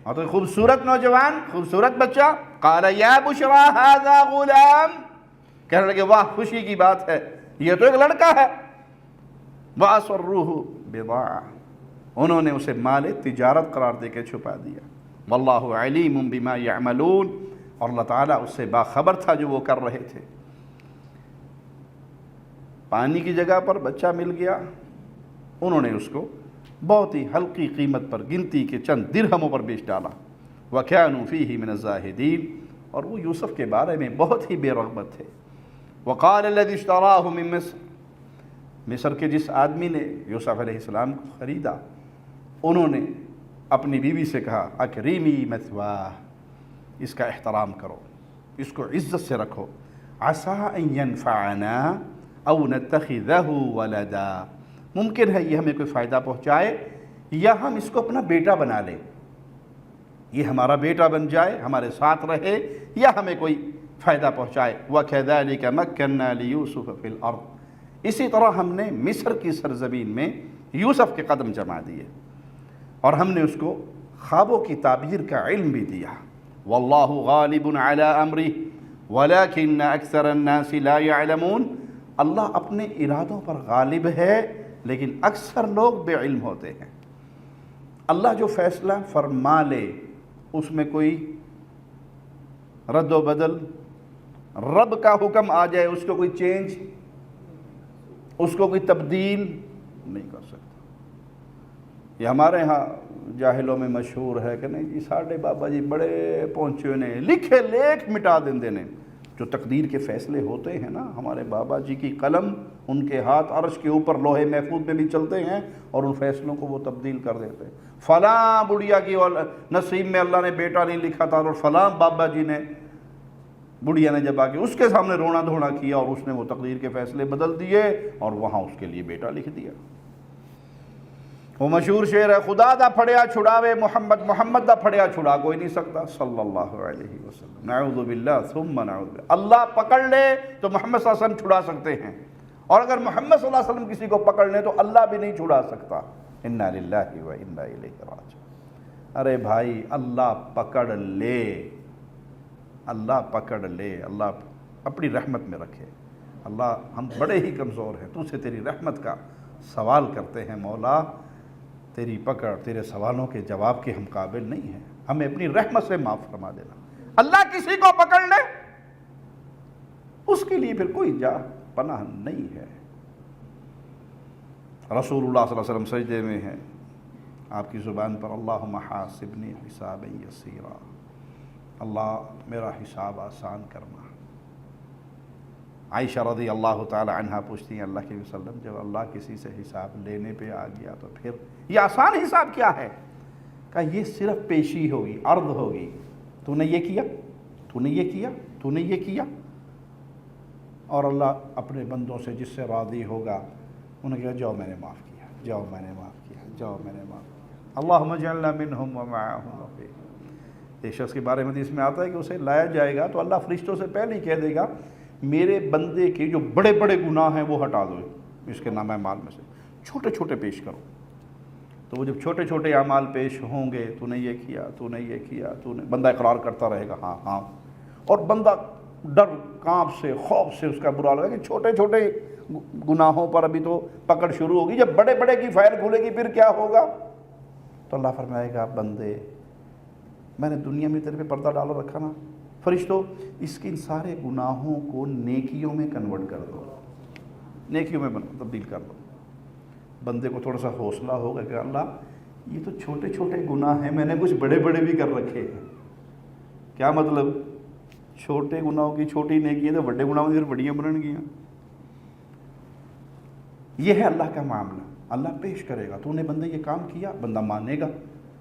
اور تو خوبصورت نوجوان، خوبصورت بچہ، قال یا بشرا ھذا غلام، کہنے لگے واہ خوشی کی بات ہے، یہ تو ایک لڑکا ہے۔ وَأَسَرُّوهُ بِضَاعَةً، انہوں نے اسے مال تجارت قرار دے کے چھپا دیا۔ واللہ علیم بما یعملون، اور اللہ تعالیٰ اس سے باخبر تھا جو وہ کر رہے تھے۔ پانی کی جگہ پر بچہ مل گیا، انہوں نے اس کو بہت ہی ہلکی قیمت پر، گنتی کے چند درہموں پر بیچ ڈالا۔ وَكَانُوا فِيهِ مِنَ الزَّاهِدِينَ، اور وہ یوسف کے بارے میں بہت ہی بے رغبت تھے۔ وَقَالَ الَّذِي اشْتَرَاهُ مِن مِصْرَ، مصر کے جس آدمی نے یوسف علیہ السلام کو خریدا، انہوں نے اپنی بیوی سے کہا اکریمی مثواہ، اس کا احترام کرو، اس کو عزت سے رکھو، عسیٰ ان ینفعنا او نتخذہ ولدا، ممکن ہے یہ ہمیں کوئی فائدہ پہنچائے یا ہم اس کو اپنا بیٹا بنا لیں، یہ ہمارا بیٹا بن جائے، ہمارے ساتھ رہے، یا ہمیں کوئی فائدہ پہنچائے۔ وَكَذَلِكَ مَكَّنَّا لِيُوسُفَ فِي الْأَرْضِ، اسی طرح ہم نے مصر کی سرزمین میں یوسف کے قدم جما دیے، اور ہم نے اس کو خوابوں کی تعبیر کا علم بھی دیا۔ وَاللَّهُ غَالِبٌ عَلَىٰ أَمْرِهِ وَلَكِنَّ أَكْثَرَ النَّاسِ لَا يَعْلَمُونَ، اللہ اپنے ارادوں پر غالب ہے لیکن اکثر لوگ بے علم ہوتے ہیں۔ اللہ جو فیصلہ فرما لے اس میں کوئی رد و بدل، رب کا حکم آ جائے اس کو کوئی چینج، اس کو کوئی تبدیل نہیں کر سکتا۔ یہ ہمارے ہاں جاہلوں میں مشہور ہے کہ نہیں جی ساڈے بابا جی بڑے پہنچے نے، لکھے لیکھ مٹا دیندے نے۔ جو تقدیر کے فیصلے ہوتے ہیں نا، ہمارے بابا جی کی قلم، ان کے ہاتھ عرش کے اوپر لوہے محفوظ میں بھی چلتے ہیں اور ان فیصلوں کو وہ تبدیل کر دیتے ہیں۔ فلاں بڑھیا کی نصیب میں اللہ نے بیٹا نہیں لکھا تھا، اور فلاں بابا جی نے، بڑھیا نے جب آ کے اس کے سامنے رونا دھونا کیا اور اس نے وہ تقدیر کے فیصلے بدل دیے اور وہاں اس کے لیے بیٹا لکھ دیا۔ وہ مشہور شعر ہے، خدا دا پھڑیا چھڑاوے محمد، محمد دا پھڑیا چھڑا کوئی نہیں سکتا صلی اللہ علیہ وسلم۔ نعوذ باللہ ثم نعوذ باللہ، اللہ پکڑ لے تو محمد صلی اللہ علیہ وسلم چھڑا سکتے ہیں، اور اگر محمد صلی اللہ علیہ وسلم کسی کو پکڑ لے تو اللہ بھی نہیں چھڑا سکتا۔ انا للہ و انا الیہ راجعون۔ ارے بھائی اللہ پکڑ لے، اللہ پکڑ لے، اللہ اپنی رحمت میں رکھے۔ اللہ ہم بڑے ہی کمزور ہیں، تو سے تیری رحمت کا سوال کرتے ہیں مولا، تیری پکڑ، تیرے سوالوں کے جواب کے ہم قابل نہیں ہیں، ہمیں اپنی رحمت سے معاف فرما دینا۔ اللہ کسی کو پکڑ لے اس کے لیے پھر کوئی جا پناہ نہیں ہے۔ رسول اللہ صلی اللہ علیہ وسلم سجدے میں ہیں، آپ کی زبان پر اللہم حاسبنی حسابا یسیرا، اللہ میرا حساب آسان کرنا۔ عائشہ رضی اللہ تعالی عنہ پوچھتی ہیں اللہ کے وسلم، جب اللہ کسی سے حساب لینے پہ آ گیا تو پھر یہ آسان حساب کیا ہے؟ کہا یہ صرف پیشی ہوگی، عرض ہوگی، تو نے یہ کیا، تو نے یہ کیا، تو نے یہ کیا، اور اللہ اپنے بندوں سے جس سے راضی ہوگا انہوں نے کہا جاؤ میں نے معاف کیا، جاؤ میں نے معاف کیا، جاؤ میں نے معاف کیا۔ اللہم اجعلنا منہم ومعہم رفیقا۔ ایک شخص کے بارے میں حدیث میں آتا ہے کہ اسے لایا جائے گا تو اللہ فرشتوں سے پہلے ہی کہہ دے گا میرے بندے کے جو بڑے بڑے گناہ ہیں وہ ہٹا دو، اس کے نامہ اعمال میں سے چھوٹے چھوٹے پیش کرو۔ تو وہ جب چھوٹے چھوٹے اعمال پیش ہوں گے، تو نے یہ کیا، تو نے یہ کیا، تو نے، بندہ اقرار کرتا رہے گا ہاں ہاں، اور بندہ ڈر کانپ سے خوف سے اس کا برا لگا کہ چھوٹے چھوٹے گناہوں پر ابھی تو پکڑ شروع ہوگی، جب بڑے بڑے کی فائل کھلے گی پھر کیا ہوگا؟ تو اللہ فرمائے گا بندے میں نے دنیا میں تیرے پہ پردہ ڈال رکھا نا، فرشتوں اس کے ان سارے گناہوں کو نیکیوں میں کنورٹ کر دو، نیکیوں میں تبدیل کر دو۔ بندے کو تھوڑا سا حوصلہ ہوگا کہ اللہ یہ تو چھوٹے چھوٹے گناہ ہیں، میں نے کچھ بڑے بڑے بھی کر رکھے ہیں۔ کیا مطلب؟ چھوٹے گناہوں کی چھوٹی نیکیاں تو بڑے گناہوں کی پھر بڑیاں بنن گیاں۔ یہ ہے اللہ کا معاملہ، اللہ پیش کرے گا، تو نے بندے یہ کام کیا، بندہ مانے گا،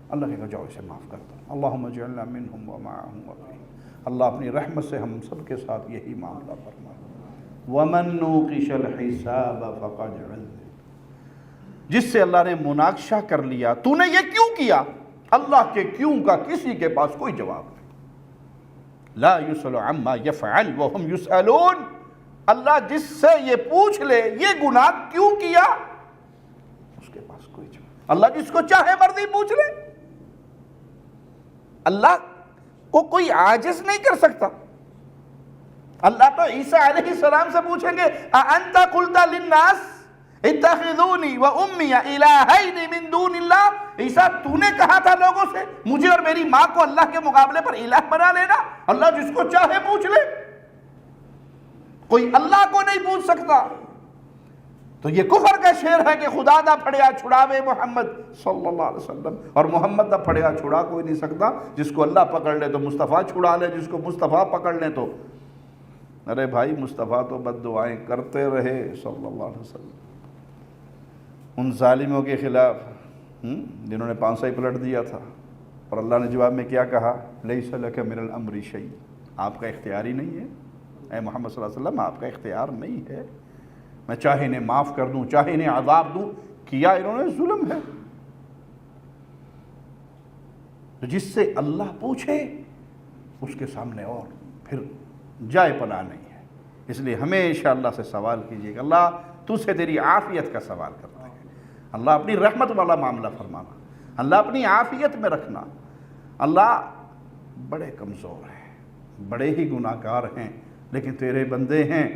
اللہ کہے گا جاؤ اسے معاف کرتا ہوں۔ اللہم اجعلنا منہم ومعہم وفیہم، اللہ اپنی رحمت سے ہم سب کے ساتھ یہی معاملہ فرمائے۔ ومن نوقش الحساب فقد عذب، جس سے اللہ نے مناقشہ کر لیا تو نے یہ کیوں کیا، اللہ کے کیوں کا کسی کے پاس کوئی جواب نہیں۔ لا یسأل عما یفعل وہم یسألون، اللہ جس سے یہ پوچھ لے یہ گناہ کیوں کیا، اس کے پاس کوئی جواب۔ اللہ جس کو چاہے مرضی پوچھ لے، اللہ کو کوئی عاجز نہیں کر سکتا۔ اللہ تو عیسیٰ علیہ السلام سے پوچھیں گے اَأَنْتَ قُلْتَ لِلنَّاسِ اتَّخِذُونِي وَأُمِّيَ إِلَٰهَيْنِ مِن دُونِ اللَّهِ، عیسیٰ تو نے کہا تھا لوگوں سے مجھے اور میری ماں کو اللہ کے مقابلے پر الہ بنا لینا۔ اللہ جس کو چاہے پوچھ لے، کوئی اللہ کو نہیں پوچھ سکتا۔ تو یہ کفر کا شعر ہے کہ خدا دا پھڑیا چھڑاوے محمد صلی اللہ علیہ وسلم، اور محمد دا پھڑیا چھڑا کوئی نہیں سکتا۔ جس کو اللہ پکڑ لے تو مصطفیٰ چھڑا لے، جس کو مصطفیٰ پکڑ لے تو ارے بھائی مصطفیٰ تو بد دعائیں کرتے رہے صلی اللہ علیہ وسلم ان ظالموں کے خلاف جنہوں نے پانسا ہی پلٹ دیا تھا، اور اللہ نے جواب میں کیا کہا؟ لیس لک من الامر شیء، آپ کا اختیار ہی نہیں ہے اے محمد صلی اللہ علیہ وسلم، آپ کا اختیار نہیں ہے، میں چاہے انہیں معاف کر دوں چاہے انہیں عذاب دوں، کیا انہوں نے ظلم ہے۔ تو جس سے اللہ پوچھے اس کے سامنے اور پھر جائے پناہ نہیں ہے۔ اس لیے ہمیشہ اللہ سے سوال کیجیے کہ اللہ تو سے تیری عافیت کا سوال کرتے ہیں، اللہ اپنی رحمت والا معاملہ فرمانا، اللہ اپنی عافیت میں رکھنا۔ اللہ بڑے کمزور ہیں، بڑے ہی گناہ گار ہیں، لیکن تیرے بندے ہیں۔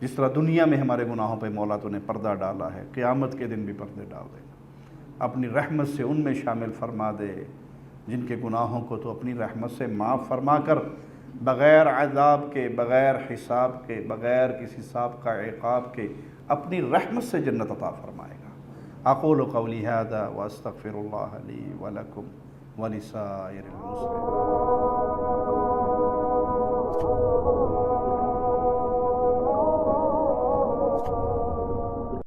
جس طرح دنیا میں ہمارے گناہوں پہ مولا تو نے پردہ ڈالا ہے، قیامت کے دن بھی پردے ڈال دینا۔ اپنی رحمت سے ان میں شامل فرما دے جن کے گناہوں کو تو اپنی رحمت سے معاف فرما کر بغیر عذاب کے، بغیر حساب کے، بغیر کسی سابقہ عقاب کے اپنی رحمت سے جنت عطا فرمائے گا۔ اقول قولی ھذا واستغفر اللہ لی ولکم ولسائر المسلمین۔